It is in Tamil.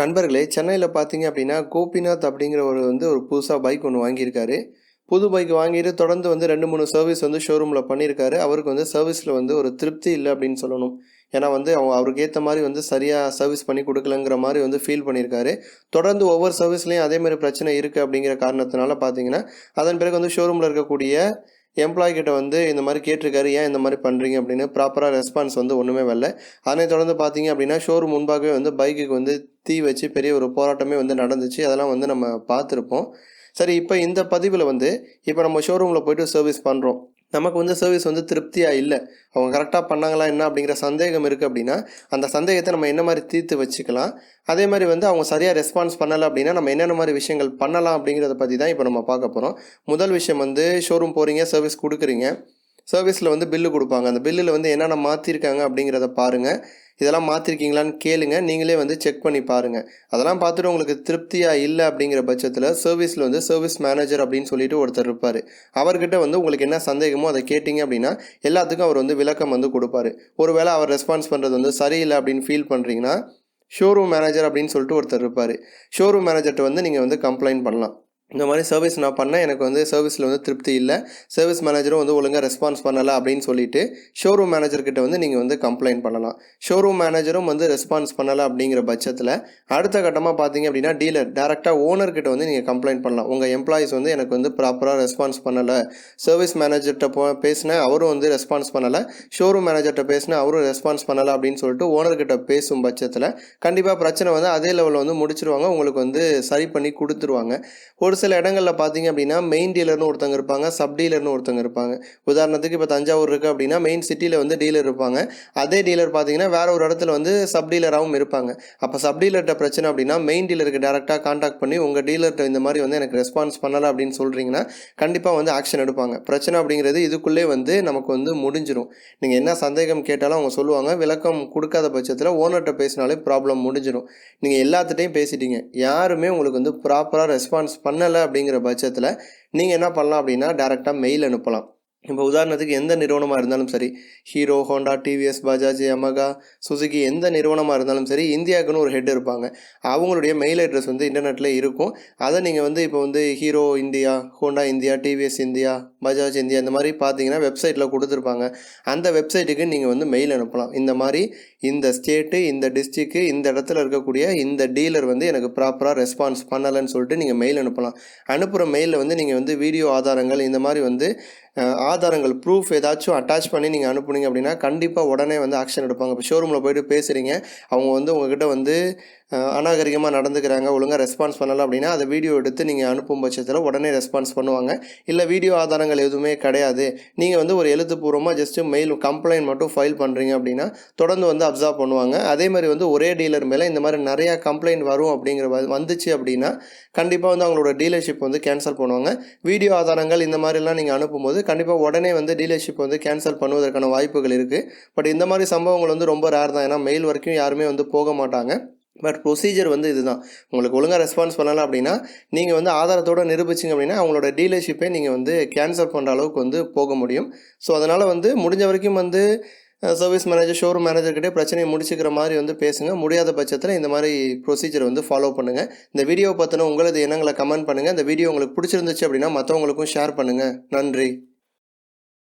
நண்பர்களே, சென்னையில பார்த்தீங்க அப்படின்னா, கோபிநாத் அப்படிங்கிற ஒரு புதுசா பைக் ஒண்ணு வாங்கியிருக்காரு. புது பைக் வாங்கிட்டு தொடர்ந்து 2, 3 சர்வீஸ் ஷோரூம்ல பண்ணியிருக்காரு. அவருக்கு சர்வீஸ்ல ஒரு திருப்தி இல்ல அப்படின்னு சொல்லணும். ஏன்னா அவருக்கு ஏத்த மாரி சரியா சர்வீஸ் பண்ணி குடுக்கலங்கிற மாரி ஃபீல் பண்ணியிருக்காரு. தொடர்ந்து ஒவ்வொரு சர்வீஸ்லயும் அதே மாரி பிரச்சனை இருக்கு அப்படிங்கிற காரணத்தினால பார்த்தீங்கன்னா, அதன் பிறகு ஷோரூம்ல இருக்கக்கூடிய எம்ப்ளாயி கிட்ட இந்த மாரி கேட்டிருக்காரு. ஏன் இந்த மாரி பண்றீங்க அப்படின்னு ப்ராப்பரா ரெஸ்பான்ஸ் ஒண்ணுமே வரல. அதனைத் தொடர்ந்து பார்த்தீங்க அப்படின்னா, ஷோரூம் முன்பாகவே பைக்குக்கு தீ வச்சு பெரிய ஒரு போராட்டமே நடந்துச்சு. அதெல்லாம் நம்ம பார்த்துருப்போம். சரி, இப்போ இந்த பதிவில் இப்போ நம்ம ஷோரூமில் போய்ட்டு சர்வீஸ் பண்ணுறோம். நமக்கு சர்வீஸ் திருப்தியாக இல்லை, அவங்க கரெக்டாக பண்ணாங்களா என்ன அப்படிங்கிற சந்தேகம் இருக்குது அப்படின்னா, அந்த சந்தேகத்தை நம்ம என்ன மாதிரி தீர்த்து வச்சுக்கலாம். அதே மாதிரி அவங்க சரியாக ரெஸ்பான்ஸ் பண்ணலை அப்படின்னா நம்ம என்னென்ன மாதிரி விஷயங்கள் பண்ணலாம் அப்படிங்கிறத பற்றி தான் இப்போ நம்ம பார்க்க போகிறோம். முதல் விஷயம் ஷோரூம் போகிறீங்க, சர்வீஸ் கொடுக்குறீங்க. சர்வீஸில் பில்லு கொடுப்பாங்க. அந்த பில்லில் என்னென்ன மாற்றிருக்காங்க அப்படிங்கிறத பாருங்கள். இதெல்லாம் மாற்றிருக்கீங்களான்னு கேளுங்க. நீங்களே செக் பண்ணி பாருங்கள். அதெல்லாம் பார்த்துட்டு உங்களுக்கு திருப்தியாக இல்லை அப்படிங்கிற பட்சத்தில் சர்வீஸில் சர்வீஸ் மேனேஜர் அப்படின்னு சொல்லிட்டு ஒருத்தர் இருப்பார். அவர்கிட்ட உங்களுக்கு என்ன சந்தேகமோ அதை கேட்டிங்க அப்படின்னா எல்லாத்துக்கும் அவர் விளக்கம் கொடுப்பாரு. ஒருவேளை அவர் ரெஸ்பான்ஸ் பண்ணுறது சரியில்லை அப்படின்னு ஃபீல் பண்ணுறீங்கன்னா ஷோரூம் மேனேஜர் அப்படின்னு சொல்லிட்டு ஒருத்தர் இருப்பார். ஷோரூம் மேனேஜர்கிட்ட நீங்கள் கம்ப்ளைண்ட் பண்ணலாம். இந்த மாதிரி சர்வீஸ் நான் பண்ணேன், எனக்கு சர்வீஸில் திருப்தி இல்லை, சர்வீஸ் மேனேஜரும் ஒழுங்காக ரெஸ்பான்ஸ் பண்ணலை அப்படின்னு சொல்லிட்டு ஷோரூம் மேனேஜர்கிட்ட நீங்கள் கம்ப்ளைண்ட் பண்ணலாம். ஷோரூம் மேனேஜரும் ரெஸ்பான்ஸ் பண்ணலை அப்படிங்கிற பட்சத்தில் அடுத்த கட்டமாக பார்த்தீங்க அப்படின்னா டீலர் டேரெக்டாக ஓனர்கிட்ட நீங்கள் கம்ப்ளைண்ட் பண்ணலாம். உங்கள் எம்ப்ளாயிஸ் எனக்கு ப்ராப்பராக ரெஸ்பான்ஸ் பண்ணலை, சர்வீஸ் மேனேஜர்கிட்ட பேசினேன், அவரும் ரெஸ்பான்ஸ் பண்ணலை, ஷோரூம் மேனேஜர்கிட்ட பேசினேன், அவரும் ரெஸ்பான்ஸ் பண்ணலை அப்படின்னு சொல்லிட்டு ஓனர்கிட்ட பேசும் பட்சத்தில் கண்டிப்பாக பிரச்சனை அதே லெவலில் முடிச்சிருவாங்க. உங்களுக்கு சரி பண்ணி கொடுத்துருவாங்க. ஒரு சில இடங்களில் பார்த்தீங்க அப்படின்னா மெயின் டீலர்னு ஒருத்தங்க இருப்பாங்க, சப் டீலர்னு ஒருத்தங்க இருப்பாங்க. உதாரணத்துக்கு இப்போ தஞ்சாவூர் இருக்குது அப்படின்னா மெயின் சிட்டியில் டீலர் இருப்பாங்க. அதே டீலர் பார்த்தீங்கன்னா வேற ஒரு இடத்துல சப் டீலராகவும் இருப்பாங்க. அப்போ சப் டீலர்கிட்ட பிரச்சனை அப்படின்னா மெயின் டீலருக்கு டேரெக்டாக கான்டாக்ட் பண்ணி உங்கள் டீலர்கிட்ட இந்த மாதிரி எனக்கு ரெஸ்பான்ஸ் பண்ணலை அப்படின்னு சொல்கிறீங்கன்னா கண்டிப்பாக ஆக்ஷன் எடுப்பாங்க. பிரச்சனை அப்படிங்கிறது இதுக்குள்ளே நமக்கு முடிஞ்சிடும். நீங்கள் என்ன சந்தேகம் கேட்டாலும் அவங்க சொல்லுவாங்க. விளக்கம் கொடுக்காத பட்சத்தில் ஓனர்கிட்ட பேசினாலே ப்ராப்ளம் முடிஞ்சிடும். நீங்கள் எல்லாத்துட்டையும் பேசிட்டீங்க, யாருமே உங்களுக்கு ப்ராப்பராக ரெஸ்பான்ஸ் பண்ணலை அப்படிங்கிற பட்சத்தில் நீங்கள் என்ன பண்ணலாம் அப்படின்னா டேரெக்டாக மெயில் அனுப்பலாம். இப்போ உதாரணத்துக்கு எந்த நிறுவனமாக இருந்தாலும் சரி, hero, Honda, TVS, Bajaj, Yamaha, Suzuki, எந்த நிறுவனமாக இருந்தாலும் சரி, இந்தியாவுக்குன்னு ஒரு ஹெட் இருப்பாங்க. அவங்களுடைய மெயில் அட்ரஸ் இன்டர்நெட்டில் இருக்கும். அதை நீங்கள் இப்போ hero India, Honda India, TVS India, Bajaj India இந்த மாதிரி பார்த்தீங்கன்னா வெப்சைட்டில் கொடுத்துருப்பாங்க. அந்த வெப்சைட்டுக்கு நீங்கள் மெயில் அனுப்பலாம். இந்த மாதிரி இந்த ஸ்டேட்டு, இந்த டிஸ்ட்ரிக்கு, இந்த இடத்துல இருக்கக்கூடிய இந்த டீலர் எனக்கு ப்ராப்பராக ரெஸ்பான்ஸ் பண்ணலைன்னு சொல்லிட்டு நீங்கள் மெயில் அனுப்பலாம். அனுப்புகிற மெயிலில் நீங்கள் வீடியோ ஆதாரங்கள் இந்த மாதிரி ஆதாரங்கள் ப்ரூஃப் ஏதாச்சும் அட்டாச் பண்ணி நீங்கள் அனுப்புனீங்க அப்படின்னா கண்டிப்பாக உடனே ஆக்ஷன் எடுப்பாங்க. இப்போ ஷோரூமில் போய்ட்டு பேசுகிறீங்க, அவங்க உங்ககிட்ட அநாகரிகமாக நடந்துக்கிறாங்க, ஒழுங்காக ரெஸ்பான்ஸ் பண்ணலை அப்படின்னா அதை வீடியோ எடுத்து நீங்கள் அனுப்பும் பட்சத்தில் உடனே ரெஸ்பான்ஸ் பண்ணுவாங்க. இல்லை வீடியோ ஆதாரங்கள் எதுவுமே கிடையாது, நீங்கள் ஒரு எழுத்துப்பூர்வமாக ஜஸ்ட்டு மெயில் கம்ப்ளைண்ட் மட்டும் ஃபைல் பண்ணுறீங்க அப்படின்னா தொடர்ந்து அப்சர்வ் பண்ணுவாங்க. அதே மாதிரி ஒரே டீலர் மேலே இந்த மாதிரி நிறையா கம்ப்ளைண்ட் வரும் அப்படிங்கிற வந்துச்சு அப்படின்னா கண்டிப்பாக அவங்களோட டீலர்ஷிப் கேன்சல் பண்ணுவாங்க. வீடியோ ஆதாரங்கள் இந்த மாதிரிலாம் நீங்கள் அனுப்பும்போது கண்டிப்பாக உடனே டீலர்ஷிப் கேன்சல் பண்ணுவதற்கான வாய்ப்புகள் இருக்குது. பட் இந்த மாதிரி சம்பவங்கள் ரொம்ப ரேர் தான். ஏன்னா மெயில் வரைக்கும் யாருமே போக மாட்டாங்க. பட் ப்ரொசீஜர் இதுதான். உங்களுக்கு ஒழுங்காக ரெஸ்பான்ஸ் பண்ணலாம் அப்படின்னா நீங்கள் ஆதாரத்தோடு நிரூபிச்சிங்க அப்படின்னா அவங்களோட டீலர்ஷிப்பை நீங்கள் கேன்சல் பண்ணுற அளவுக்கு போக முடியும். ஸோ அதனால் முடிஞ்ச வரைக்கும் சர்வீஸ் மேனேஜர், ஷோரூம் மேனேஜர்கிட்டே பிரச்சனையை முடிச்சுக்கிற மாதிரி பேசுங்க. முடியாத பட்சத்தில் இந்த மாதிரி ப்ரொசீஜர் ஃபாலோ பண்ணுங்கள். இந்த வீடியோ பற்றின உங்களது எண்ணங்களை கமெண்ட் பண்ணுங்கள். இந்த வீடியோ உங்களுக்கு பிடிச்சிருந்துச்சு அப்படின்னா மற்றவங்களுக்கும் ஷேர் பண்ணுங்கள். நன்றி.